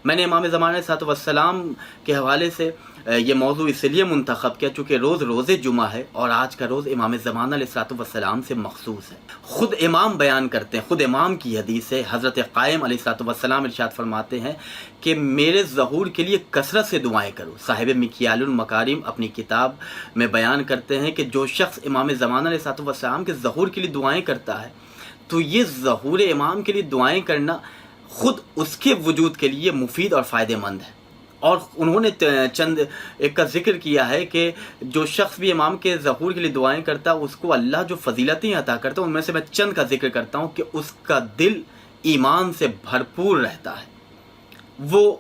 میں نے امام زمانہ علیہ الصلوۃ والسلام کے حوالے سے یہ موضوع اس لیے منتخب کیا چونکہ روز جمعہ ہے اور آج کا روز امام زمانہ علیہ الصلوۃ والسلام سے مخصوص ہے۔ خود امام بیان کرتے ہیں، خود امام کی حدیث ہے، حضرت قائم علیہ الصلوۃ والسلام ارشاد فرماتے ہیں کہ میرے ظہور کے لیے کثرت سے دعائیں کرو۔ صاحب مکیال المکارم اپنی کتاب میں بیان کرتے ہیں کہ جو شخص امام زمانہ علیہ الصلوۃ والسلام کے ظہور کے لیے دعائیں کرتا ہے تو یہ ظہور امام کے لیے دعائیں کرنا خود اس کے وجود کے لیے مفید اور فائدہ مند ہے۔ اور انہوں نے چند ایک کا ذکر کیا ہے کہ جو شخص بھی امام کے ظہور کے لیے دعائیں کرتا ہے اس کو اللہ جو فضیلتیں عطا کرتا ہے ان میں سے میں چند کا ذکر کرتا ہوں کہ اس کا دل ایمان سے بھرپور رہتا ہے، وہ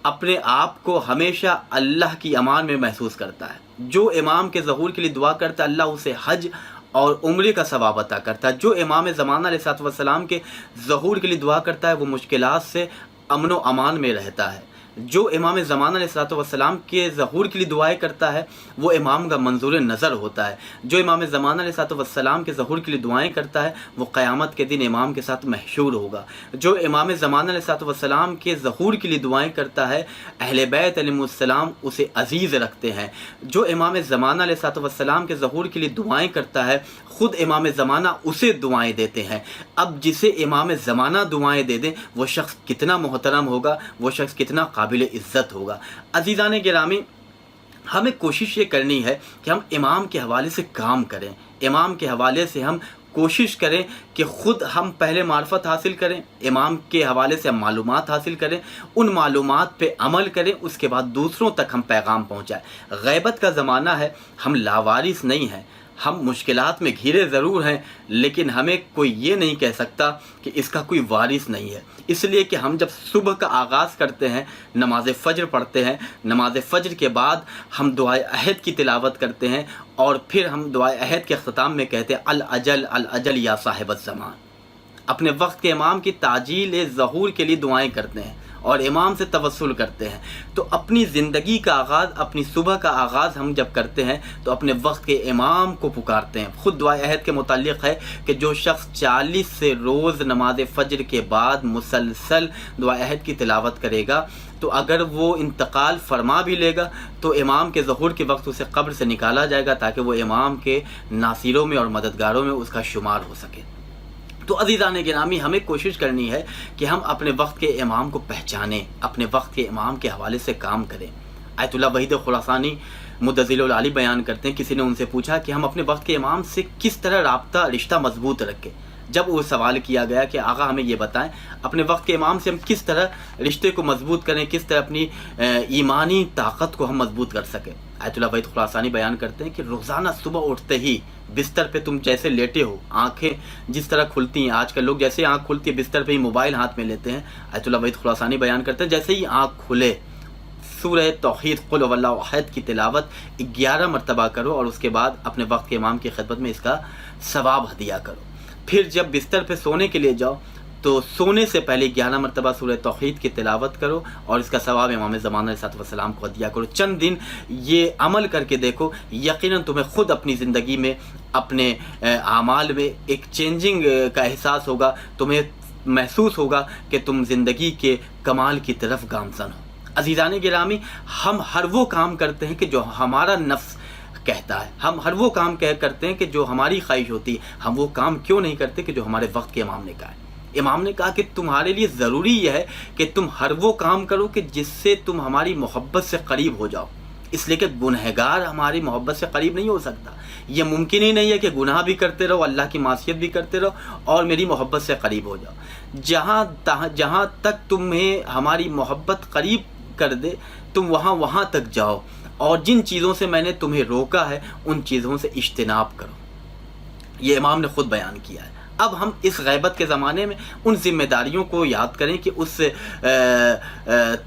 اپنے آپ کو ہمیشہ اللہ کی امان میں محسوس کرتا ہے۔ جو امام کے ظہور کے لیے دعا کرتا ہے اللہ اسے حج اور عمرے کا ثواب عطا کرتا ہے۔ جو امام زمانہ علیہ الصلوۃ والسلام کے ظہور کے لیے دعا کرتا ہے وہ مشکلات سے امن و امان میں رہتا ہے۔ جو امام زمانہ علیہ الصلوۃ والسلام کے ظہور کے لیے دعائیں کرتا ہے وہ امام کا منظور نظر ہوتا ہے۔ جو امام زمانہ علیہ الصلوۃ والسلام کے ظہور کے لیے دعائیں کرتا ہے وہ قیامت کے دن امام کے ساتھ محشور ہوگا۔ جو امام زمانہ علیہ الصلوۃ والسلام کے ظہور کے لیے دعائیں کرتا ہے اہل بیت علیہم السلام اسے عزیز رکھتے ہیں۔ جو امام زمانہ علیہ الصلوۃ والسلام کے ظہور کے لیے دعائیں کرتا ہے خود امام زمانہ اسے دعائیں دیتے ہیں۔ اب جسے امام زمانہ دعائیں دے دیں وہ شخص کتنا محترم ہوگا، وہ شخص کتنا قابل عزت ہوگا۔ عزیزان گرامی، ہمیں کوشش یہ کرنی ہے کہ ہم امام کے حوالے سے کام کریں، امام کے حوالے سے ہم کوشش کریں کہ خود ہم پہلے معرفت حاصل کریں، امام کے حوالے سے ہم معلومات حاصل کریں، ان معلومات پہ عمل کریں، اس کے بعد دوسروں تک ہم پیغام پہنچائیں۔ غیبت کا زمانہ ہے، ہم لاوارث نہیں ہیں، ہم مشکلات میں گھرے ضرور ہیں لیکن ہمیں کوئی یہ نہیں کہہ سکتا کہ اس کا کوئی وارث نہیں ہے۔ اس لیے کہ ہم جب صبح کا آغاز کرتے ہیں، نماز فجر پڑھتے ہیں، نماز فجر کے بعد ہم دعائے عہد کی تلاوت کرتے ہیں اور پھر ہم دعائے عہد کے اختتام میں کہتے ہیں الاجل الاجل یا صاحب الزمان۔ اپنے وقت کے امام کی تعجیل ظہور کے لیے دعائیں کرتے ہیں اور امام سے توسل کرتے ہیں۔ تو اپنی زندگی کا آغاز، اپنی صبح کا آغاز ہم جب کرتے ہیں تو اپنے وقت کے امام کو پکارتے ہیں۔ خود دعائے عہد کے متعلق ہے کہ جو شخص 40 سے روز نماز فجر کے بعد مسلسل دعائے عہد کی تلاوت کرے گا تو اگر وہ انتقال فرما بھی لے گا تو امام کے ظہور کے وقت اسے قبر سے نکالا جائے گا تاکہ وہ امام کے ناصروں میں اور مددگاروں میں اس کا شمار ہو سکے۔ تو عزیزان گرامی، ہمیں کوشش کرنی ہے کہ ہم اپنے وقت کے امام کو پہچانیں، اپنے وقت کے امام کے حوالے سے کام کریں۔ آیت اللہ وحید خراسانی مدظل العالی بیان کرتے ہیں، کسی نے ان سے پوچھا کہ ہم اپنے وقت کے امام سے کس طرح رشتہ مضبوط رکھیں۔ جب وہ سوال کیا گیا کہ آقا ہمیں یہ بتائیں اپنے وقت کے امام سے ہم کس طرح رشتے کو مضبوط کریں، کس طرح اپنی ایمانی طاقت کو ہم مضبوط کر سکیں۔ آیت اللہ وحید خراسانی بیان کرتے ہیں کہ روزانہ صبح اٹھتے ہی بستر پہ تم جیسے لیٹے ہو، آنکھیں جس طرح کھلتی ہیں، آج کل لوگ جیسے آنکھ کھلتی ہے بستر پہ ہی موبائل ہاتھ میں لیتے ہیں، آیت اللہ وحید خراسانی بیان کرتے ہیں جیسے ہی آنکھ کھلے سورہ توحید قل هو اللہ احد کی تلاوت 11 مرتبہ کرو اور اس کے بعد اپنے وقت کے امام کی خدمت میں اس کا ثواب ہدیہ کرو۔ پھر جب بستر پہ سونے کے لیے جاؤ تو سونے سے پہلے 11 مرتبہ سورہ توحید کی تلاوت کرو اور اس کا ثواب امام زمانہ علیہ السلام کو ہدیہ کرو۔ چند دن یہ عمل کر کے دیکھو، یقیناً تمہیں خود اپنی زندگی میں، اپنے اعمال میں ایک چینجنگ کا احساس ہوگا، تمہیں محسوس ہوگا کہ تم زندگی کے کمال کی طرف گامزن ہو۔ عزیزان گرامی، ہم ہر وہ کام کرتے ہیں کہ جو ہمارا نفس کہتا ہے، ہم ہر وہ کام کرتے ہیں کہ جو ہماری خواہش ہوتی ہے، ہم وہ کام کیوں نہیں کرتے کہ جو ہمارے وقت کے امام نے کہا ہے۔ امام نے کہا کہ تمہارے لیے ضروری یہ ہے کہ تم ہر وہ کام کرو کہ جس سے تم ہماری محبت سے قریب ہو جاؤ، اس لیے کہ گنہگار ہماری محبت سے قریب نہیں ہو سکتا۔ یہ ممکن ہی نہیں ہے کہ گناہ بھی کرتے رہو، اللہ کی معصیت بھی کرتے رہو اور میری محبت سے قریب ہو جاؤ۔ جہاں تک تمہیں ہماری محبت قریب کر دے تم وہاں تک جاؤ، اور جن چیزوں سے میں نے تمہیں روکا ہے ان چیزوں سے اجتناب کرو۔ یہ امام نے خود بیان کیا ہے۔ اب ہم اس غیبت کے زمانے میں ان ذمہ داریوں کو یاد کریں کہ اس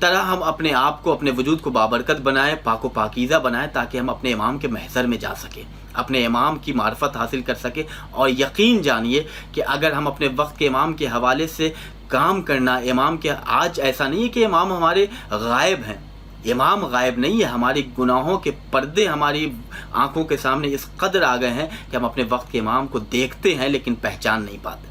طرح ہم اپنے آپ کو، اپنے وجود کو بابرکت بنائیں، پاک و پاکیزہ بنائیں تاکہ ہم اپنے امام کے محضر میں جا سکیں، اپنے امام کی معرفت حاصل کر سکیں۔ اور یقین جانیے کہ اگر ہم اپنے وقت کے امام کے حوالے سے کام کرنا، امام کے آج ایسا نہیں ہے کہ امام ہمارے غائب ہیں، امام غائب نہیں ہے، ہماری گناہوں کے پردے ہماری آنکھوں کے سامنے اس قدر آ گئے ہیں کہ ہم اپنے وقت کے امام کو دیکھتے ہیں لیکن پہچان نہیں پاتے۔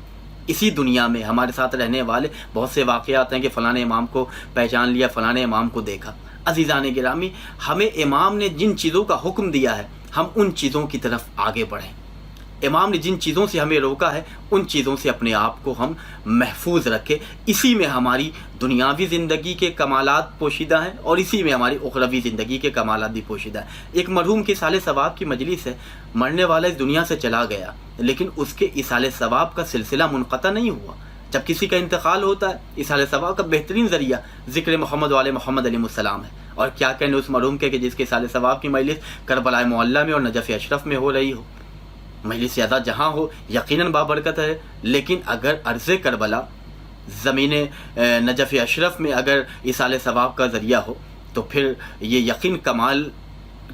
اسی دنیا میں ہمارے ساتھ رہنے والے بہت سے واقعات ہیں کہ فلاں امام کو پہچان لیا، فلاں امام کو دیکھا۔ عزیزان گرامی، ہمیں امام نے جن چیزوں کا حکم دیا ہے ہم ان چیزوں کی طرف آگے بڑھیں۔ امام نے جن چیزوں سے ہمیں روکا ہے ان چیزوں سے اپنے آپ کو ہم محفوظ رکھیں۔ اسی میں ہماری دنیاوی زندگی کے کمالات پوشیدہ ہیں اور اسی میں ہماری اخروی زندگی کے کمالات بھی پوشیدہ ہیں۔ ایک مرحوم کی ایصال ثواب کی مجلس ہے، مرنے والا اس دنیا سے چلا گیا لیکن اس کے ایصال ثواب کا سلسلہ منقطع نہیں ہوا۔ جب کسی کا انتقال ہوتا ہے ایصال ثواب کا بہترین ذریعہ ذکر محمد وآل محمد علیہ السلام ہے، اور کیا کہنے اس مرحوم کے کہ جس کے ایصال ثواب کی مجلس کربلا معلیٰ میں اور نجف اشرف میں ہو رہی ہو۔ مجلس زیادہ جہاں ہو یقیناً بابرکت ہے، لیکن اگر ارض کربلا زمین نجف اشرف میں اگر ایصال ثواب کا ذریعہ ہو تو پھر یہ یقین کمال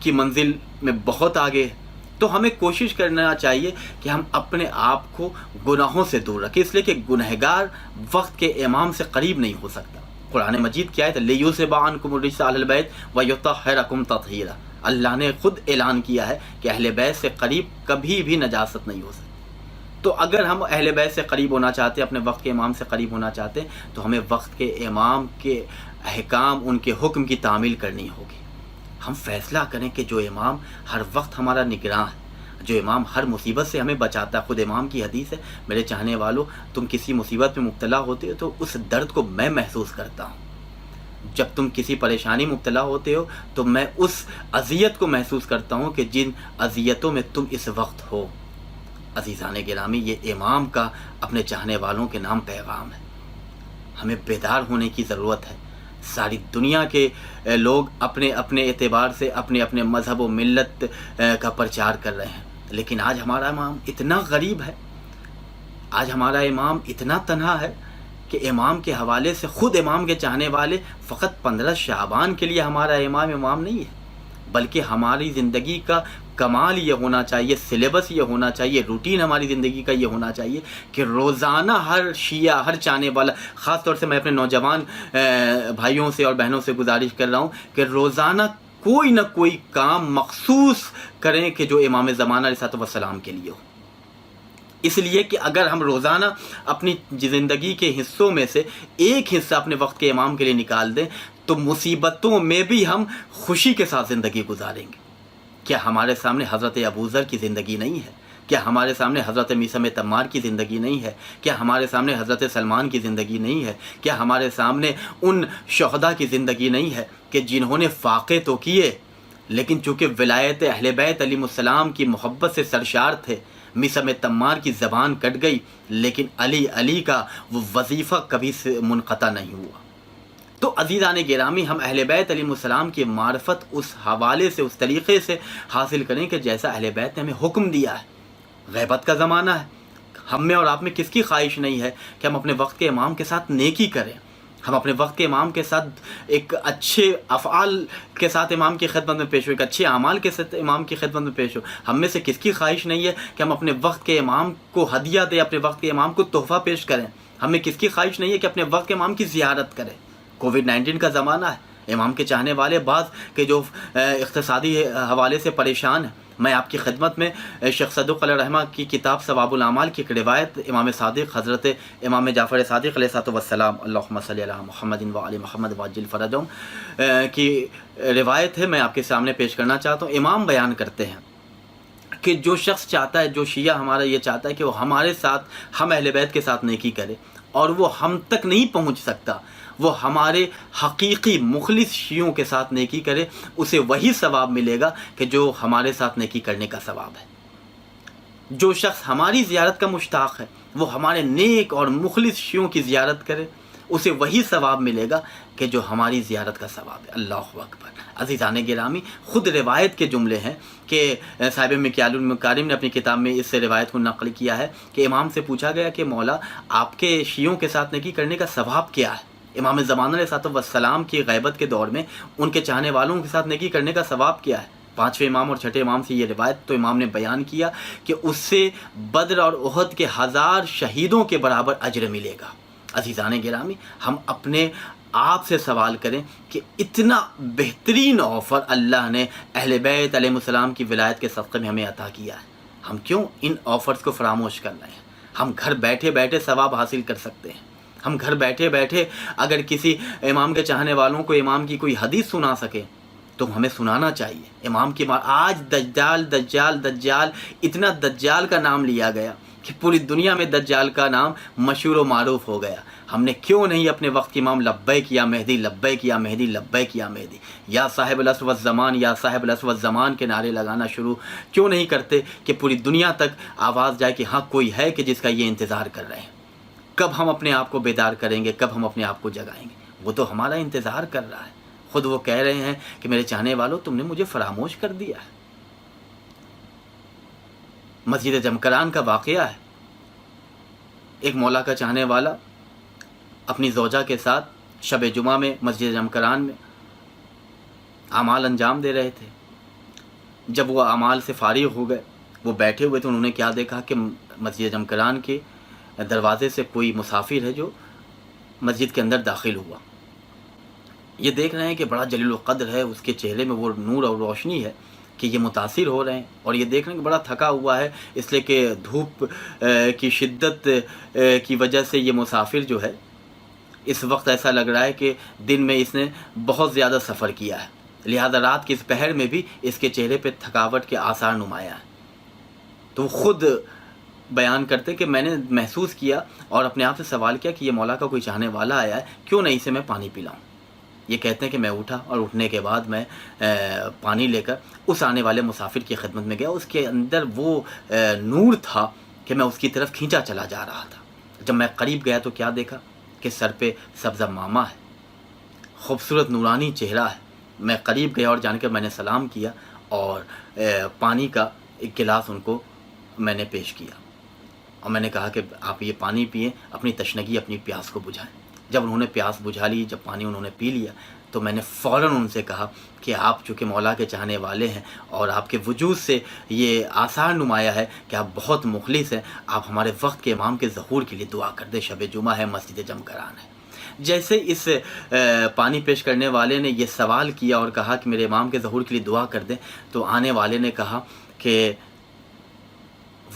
کی منزل میں بہت آگے ہے۔ تو ہمیں کوشش کرنا چاہیے کہ ہم اپنے آپ کو گناہوں سے دور رکھیں، اس لیے کہ گنہگار وقت کے امام سے قریب نہیں ہو سکتا۔ قرآن مجید کیا ہے؟ لِیُذْهِبَ عَنْکُمُ الرِّجْسَ أَهْلَ الْبَیْتِ وَیُطَہِّرَکُم تطہیرا۔ اللہ نے خود اعلان کیا ہے کہ اہل بیت سے قریب کبھی بھی نجاست نہیں ہو سکتی۔ تو اگر ہم اہل بیت سے قریب ہونا چاہتے ہیں، اپنے وقت کے امام سے قریب ہونا چاہتے ہیں، تو ہمیں وقت کے امام کے احکام، ان کے حکم کی تعمیل کرنی ہوگی۔ ہم فیصلہ کریں کہ جو امام ہر وقت ہمارا نگراں ہے، جو امام ہر مصیبت سے ہمیں بچاتا ہے۔ خود امام کی حدیث ہے، میرے چاہنے والوں، تم کسی مصیبت میں مبتلا ہوتے ہو تو اس درد کو میں محسوس کرتا ہوں، جب تم کسی پریشانی مبتلا ہوتے ہو تو میں اس اذیت کو محسوس کرتا ہوں کہ جن اذیتوں میں تم اس وقت ہو۔ عزیزان گرامی، یہ امام کا اپنے چاہنے والوں کے نام پیغام ہے۔ ہمیں بیدار ہونے کی ضرورت ہے۔ ساری دنیا کے لوگ اپنے اپنے اعتبار سے اپنے اپنے مذہب و ملت کا پرچار کر رہے ہیں، لیکن آج ہمارا امام اتنا غریب ہے، آج ہمارا امام اتنا تنہا ہے کہ امام کے حوالے سے خود امام کے چاہنے والے فقط 15 شعبان کے لیے ہمارا امام امام نہیں ہے، بلکہ ہماری زندگی کا کمال یہ ہونا چاہیے، سلیبس یہ ہونا چاہیے، روٹین ہماری زندگی کا یہ ہونا چاہیے کہ روزانہ ہر شیعہ، ہر چاہنے والا، خاص طور سے میں اپنے نوجوان بھائیوں سے اور بہنوں سے گزارش کر رہا ہوں کہ روزانہ کوئی نہ کوئی کام مخصوص کریں کہ جو امام زمانہ علیہ السلام کے لیے ہو۔ اس لیے کہ اگر ہم روزانہ اپنی زندگی کے حصوں میں سے ایک حصہ اپنے وقت کے امام کے لیے نکال دیں تو مصیبتوں میں بھی ہم خوشی کے ساتھ زندگی گزاریں گے۔ کیا ہمارے سامنے حضرت ابوذر کی زندگی نہیں ہے؟ کیا ہمارے سامنے حضرت میثم تمار کی زندگی نہیں ہے؟ کیا ہمارے سامنے حضرت سلمان کی زندگی نہیں ہے؟ کیا ہمارے سامنے ان شہداء کی زندگی نہیں ہے کہ جنہوں نے فاقے تو کیے لیکن چونکہ ولایت اہل بیت علیہ السلام کی محبت سے سرشار تھے، میثم تمار کی زبان کٹ گئی لیکن علی کا وہ وظیفہ کبھی سے منقطع نہیں ہوا۔ تو عزیزان گرامی، ہم اہل بیت علیہ السلام کی معرفت اس حوالے سے، اس طریقے سے حاصل کریں کہ جیسا اہل بیت نے ہمیں حکم دیا ہے۔ غیبت کا زمانہ ہے، ہم میں اور آپ میں کس کی خواہش نہیں ہے کہ ہم اپنے وقت کے امام کے ساتھ نیکی کریں، ہم اپنے وقت کے امام کے ساتھ ایک اچھے افعال کے ساتھ امام کی خدمت میں پیش ہو، ایک اچھے اعمال کے ساتھ امام کی خدمت میں پیش ہو۔ ہم میں سے کس کی خواہش نہیں ہے کہ ہم اپنے وقت کے امام کو ہدیہ دیں، اپنے وقت کے امام کو تحفہ پیش کریں؟ ہم میں کس کی خواہش نہیں ہے کہ اپنے وقت کے امام کی زیارت کریں؟ کووڈ-19 کا زمانہ ہے، امام کے چاہنے والے بعض کے جو اقتصادی حوالے سے پریشان ہیں، میں آپ کی خدمت میں شیخ صدوق علیہ رحمہ کی کتاب ثواب الاعمال کی ایک روایت امام صادق حضرت امام جعفر صادق علیہ السلام اللہم صلی علی محمد وعلی محمد وعجل فرجہم کی روایت ہے، میں آپ کے سامنے پیش کرنا چاہتا ہوں۔ امام بیان کرتے ہیں کہ جو شخص چاہتا ہے، جو شیعہ ہمارا یہ چاہتا ہے کہ وہ ہمارے ساتھ، ہم اہل بیت کے ساتھ نیکی کرے اور وہ ہم تک نہیں پہنچ سکتا، وہ ہمارے حقیقی مخلص شیعوں کے ساتھ نیکی کرے، اسے وہی ثواب ملے گا کہ جو ہمارے ساتھ نیکی کرنے کا ثواب ہے۔ جو شخص ہماری زیارت کا مشتاق ہے، وہ ہمارے نیک اور مخلص شیعوں کی زیارت کرے، اسے وہی ثواب ملے گا کہ جو ہماری زیارت کا ثواب ہے۔ اللہ اکبر۔ عزیزان گرامی، خود روایت کے جملے ہیں کہ صاحب مکیال المکارم نے اپنی کتاب میں اس روایت کو نقل کیا ہے کہ امام سے پوچھا گیا کہ مولا، آپ کے شیعوں کے ساتھ نیکی کرنے کا ثواب کیا ہے؟ امام زمانہ علیہ السلام کی غیبت کے دور میں ان کے چاہنے والوں کے ساتھ نیکی کرنے کا ثواب کیا ہے؟ 5ویں امام اور 6ٹھے امام سے یہ روایت تو امام نے بیان کیا کہ اس سے بدر اور احد کے 1000 شہیدوں کے برابر اجر ملے گا۔ عزیزان گرامی، ہم اپنے آپ سے سوال کریں کہ اتنا بہترین آفر اللہ نے اہل بیت علیہ السلام کی ولایت کے صدقے میں ہمیں عطا کیا ہے، ہم کیوں ان آفرز کو فراموش کر رہے ہیں؟ ہم گھر بیٹھے بیٹھے ثواب حاصل کر سکتے ہیں. ہم گھر بیٹھے بیٹھے اگر کسی امام کے چاہنے والوں کو امام کی کوئی حدیث سنا سکیں تو ہمیں سنانا چاہیے. امام کی آج دجال دجال دجال اتنا دجال کا نام لیا گیا کہ پوری دنیا میں دجال کا نام مشہور و معروف ہو گیا. ہم نے کیوں نہیں اپنے وقت کے امام لبیک یا مہدی لبیک یا مہدی لبیک یا مہدی یا صاحب العصر والزمان یا صاحب العصر والزمان کے نعرے لگانا شروع کیوں نہیں کرتے کہ پوری دنیا تک آواز جائے کہ ہاں کوئی ہے کہ جس کا یہ انتظار کر رہے ہیں. کب ہم اپنے آپ کو بیدار کریں گے, کب ہم اپنے آپ کو جگائیں گے؟ وہ تو ہمارا انتظار کر رہا ہے. خود وہ کہہ رہے ہیں کہ میرے چاہنے والوں تم نے مجھے فراموش کر دیا ہے. مسجد جمکران کا واقعہ ہے. ایک مولا کا چاہنے والا اپنی زوجہ کے ساتھ شب جمعہ میں مسجد جمکران میں اعمال انجام دے رہے تھے. جب وہ اعمال سے فارغ ہو گئے, وہ بیٹھے ہوئے تو انہوں نے کیا دیکھا کہ مسجد جمکران کے دروازے سے کوئی مسافر ہے جو مسجد کے اندر داخل ہوا. یہ دیکھ رہے ہیں کہ بڑا جلیل القدر ہے, اس کے چہرے میں وہ نور اور روشنی ہے کہ یہ متاثر ہو رہے ہیں. اور یہ دیکھ رہے ہیں کہ بڑا تھکا ہوا ہے, اس لیے کہ دھوپ کی شدت کی وجہ سے یہ مسافر جو ہے اس وقت ایسا لگ رہا ہے کہ دن میں اس نے بہت زیادہ سفر کیا ہے, لہذا رات کے اس پہر میں بھی اس کے چہرے پہ تھکاوٹ کے آثار نمایاں ہیں. تو وہ خود بیان کرتے کہ میں نے محسوس کیا اور اپنے آپ سے سوال کیا کہ یہ مولا کا کوئی چاہنے والا آیا ہے, کیوں نہیں اسے میں پانی پلاؤں. یہ کہتے ہیں کہ میں اٹھا اور اٹھنے کے بعد میں پانی لے کر اس آنے والے مسافر کی خدمت میں گیا. اس کے اندر وہ نور تھا کہ میں اس کی طرف کھینچا چلا جا رہا تھا. جب میں قریب گیا تو کیا دیکھا کہ سر پہ سبزہ ماما ہے, خوبصورت نورانی چہرہ ہے. میں قریب گیا اور جان کر میں نے سلام کیا اور پانی کا ایک گلاس ان کو میں نے پیش کیا اور میں نے کہا کہ آپ یہ پانی پئیں, اپنی تشنگی اپنی پیاس کو بجھائیں. جب انہوں نے پیاس بجھا لی, جب پانی انہوں نے پی لیا تو میں نے فوراً ان سے کہا کہ آپ چونکہ مولا کے چاہنے والے ہیں اور آپ کے وجود سے یہ آثار نمایاں ہے کہ آپ بہت مخلص ہیں, آپ ہمارے وقت کے امام کے ظہور کے لیے دعا کر دیں. شب جمعہ ہے, مسجد جمکران ہے. جیسے اس پانی پیش کرنے والے نے یہ سوال کیا اور کہا کہ میرے امام کے ظہور کے لیے دعا کر دیں, تو آنے والے نے کہا کہ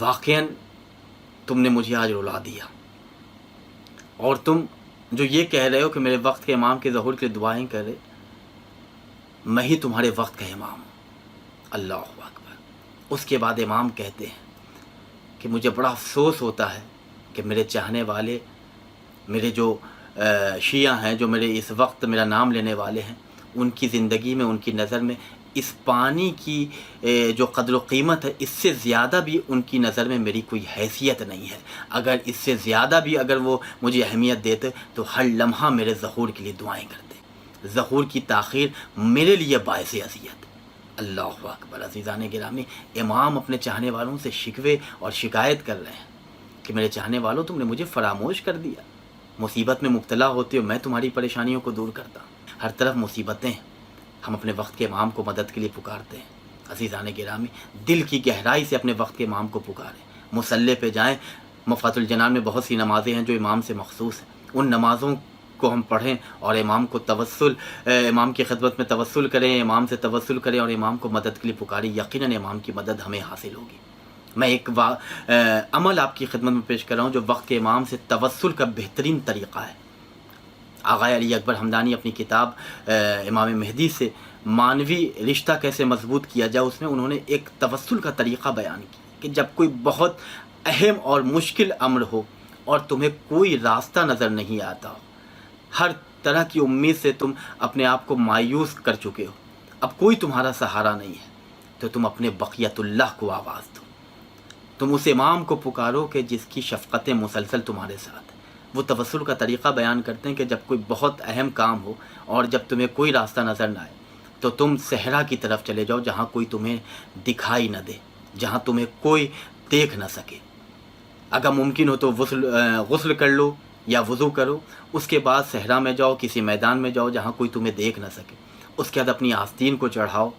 واقعاً تم نے مجھے آج رلا دیا, اور تم جو یہ کہہ رہے ہو کہ میرے وقت کے امام کے ظہور کے لیے دعائیں کر رہے, میں ہی تمہارے وقت کا امام ہوں. اللہ اکبر. اس کے بعد امام کہتے ہیں کہ مجھے بڑا افسوس ہوتا ہے کہ میرے چاہنے والے, میرے جو شیعہ ہیں, جو میرے اس وقت میرا نام لینے والے ہیں, ان کی زندگی میں, ان کی نظر میں اس پانی کی جو قدر و قیمت ہے, اس سے زیادہ بھی ان کی نظر میں میری کوئی حیثیت نہیں ہے. اگر اس سے زیادہ بھی اگر وہ مجھے اہمیت دیتے تو ہر لمحہ میرے ظہور کے لیے دعائیں کرتے. ظہور کی تاخیر میرے لیے باعث اذیت. اللہ اکبر. عزیزان گرامی, امام اپنے چاہنے والوں سے شکوے اور شکایت کر رہے ہیں کہ میرے چاہنے والوں تم نے مجھے فراموش کر دیا. مصیبت میں مبتلا ہوتے ہو, میں تمہاری پریشانیوں کو دور کرتا ہوں. ہر طرف مصیبتیں ہیں, ہم اپنے وقت کے امام کو مدد کے لیے پکارتے ہیں. عزیزان گرامی, دل کی گہرائی سے اپنے وقت کے امام کو پکاریں. مصلی پہ جائیں. مفات الجنان میں بہت سی نمازیں ہیں جو امام سے مخصوص ہیں, ان نمازوں کو ہم پڑھیں اور امام کو توسل, امام کی خدمت میں توسل کریں, امام سے توسل کریں اور امام کو مدد کے لیے پکاریں. یقیناً امام کی مدد ہمیں حاصل ہوگی. میں ایک عمل آپ کی خدمت میں پیش کر رہا ہوں جو وقت کے امام سے توسل کا بہترین طریقہ ہے. آغا علی اکبر حمدانی اپنی کتاب امام مہدی سے مانوی رشتہ کیسے مضبوط کیا جائے, اس میں انہوں نے ایک توسل کا طریقہ بیان کیا کہ جب کوئی بہت اہم اور مشکل امر ہو اور تمہیں کوئی راستہ نظر نہیں آتا ہو, ہر طرح کی امید سے تم اپنے آپ کو مایوس کر چکے ہو, اب کوئی تمہارا سہارا نہیں ہے, تو تم اپنے بقیت اللہ کو آواز دو. تم اس امام کو پکارو کہ جس کی شفقتیں مسلسل تمہارے ساتھ. وہ توسل کا طریقہ بیان کرتے ہیں کہ جب کوئی بہت اہم کام ہو اور جب تمہیں کوئی راستہ نظر نہ آئے تو تم صحرا کی طرف چلے جاؤ, جہاں کوئی تمہیں دکھائی نہ دے, جہاں تمہیں کوئی دیکھ نہ سکے. اگر ممکن ہو تو غسل کر لو یا وضو کرو, اس کے بعد صحرا میں جاؤ, کسی میدان میں جاؤ جہاں کوئی تمہیں دیکھ نہ سکے. اس کے بعد اپنی آستین کو چڑھاؤ,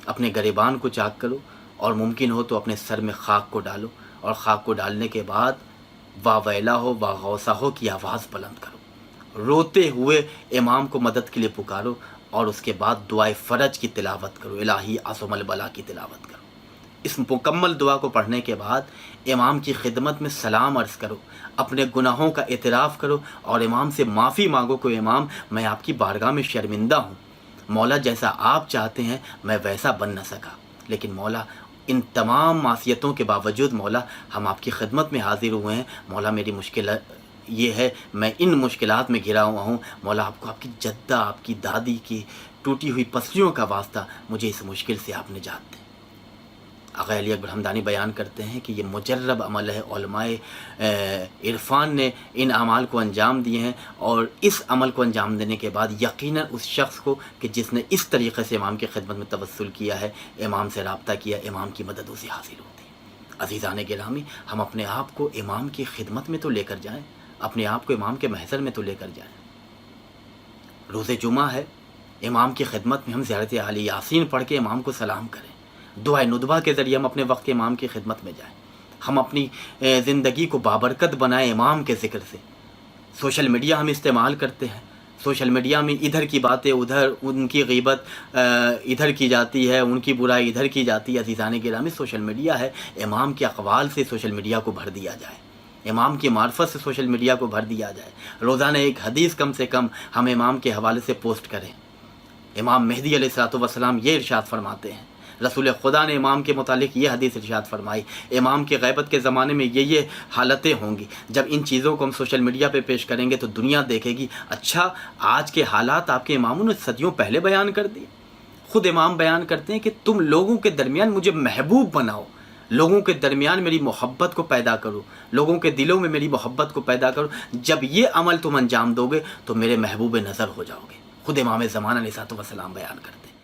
اپنے گریبان کو چاک کرو اور ممکن ہو تو اپنے سر میں خاک کو ڈالو, اور خاک کو ڈالنے کے بعد واہ ویلا ہو, واہ غوثہ ہو کی آواز بلند کرو. روتے ہوئے امام کو مدد کے لیے پکارو اور اس کے بعد دعائے فرج کی تلاوت کرو, الہی عصم البلا کی تلاوت کرو. اس مکمل دعا کو پڑھنے کے بعد امام کی خدمت میں سلام عرض کرو، اپنے گناہوں کا اعتراف کرو اور امام سے معافی مانگو کہ امام میں آپ کی بارگاہ میں شرمندہ ہوں، مولا جیسا آپ چاہتے ہیں میں ویسا بن نہ سکا، لیکن مولا ان تمام معصیتوں کے باوجود مولا ہم آپ کی خدمت میں حاضر ہوئے ہیں، مولا میری مشکل یہ ہے، میں ان مشکلات میں گھرا ہوا ہوں، مولا آپ کو آپ کی جدہ آپ کی دادی کی ٹوٹی ہوئی پسلیوں کا واسطہ مجھے اس مشکل سے آپ نجات دیں۔ آقا علی اکبر حمدانی بیان کرتے ہیں کہ یہ مجرب عمل ہے، علماء عرفان نے ان اعمال کو انجام دیے ہیں، اور اس عمل کو انجام دینے کے بعد یقیناً اس شخص کو کہ جس نے اس طریقے سے امام کی خدمت میں توسل کیا ہے، امام سے رابطہ کیا، امام کی مدد اسے حاصل ہوتی ہے۔ عزیزان گرامی، ہم اپنے آپ کو امام کی خدمت میں تو لے کر جائیں، اپنے آپ کو امام کے محضر میں تو لے کر جائیں۔ روز جمعہ ہے، امام کی خدمت میں ہم زیارت اہل یاسین پڑھ کے امام کو سلام کریں، دعائے ندبہ کے ذریعے ہم اپنے وقت کے امام کی خدمت میں جائیں، ہم اپنی زندگی کو بابرکت بنائیں امام کے ذکر سے۔ سوشل میڈیا ہم استعمال کرتے ہیں، سوشل میڈیا میں ادھر کی باتیں ادھر، ان کی غیبت ادھر کی جاتی ہے، ان کی برائی ادھر کی جاتی ہے۔ عزیزان گرامی، سوشل میڈیا ہے، امام کے اقوال سے سوشل میڈیا کو بھر دیا جائے، امام کی معرفت سے سوشل میڈیا کو بھر دیا جائے، روزانہ ایک حدیث کم سے کم ہم امام کے حوالے سے پوسٹ کریں۔ امام مہدی علیہ الصلوۃ والسلام یہ ارشاد فرماتے ہیں، رسول خدا نے امام کے متعلق یہ حدیث ارشاد فرمائی، امام کے غیبت کے زمانے میں یہ حالتیں ہوں گی۔ جب ان چیزوں کو ہم سوشل میڈیا پہ پیش کریں گے تو دنیا دیکھے گی، اچھا آج کے حالات آپ کے اماموں نے صدیوں پہلے بیان کر دیے۔ خود امام بیان کرتے ہیں کہ تم لوگوں کے درمیان مجھے محبوب بناؤ، لوگوں کے درمیان میری محبت کو پیدا کرو، لوگوں کے دلوں میں میری محبت کو پیدا کرو، جب یہ عمل تم انجام دو گے تو میرے محبوب نظر ہو جاؤ گے۔ خود امام زمانہ علیہ الصلوۃ والسلام بیان کرتے ہیں۔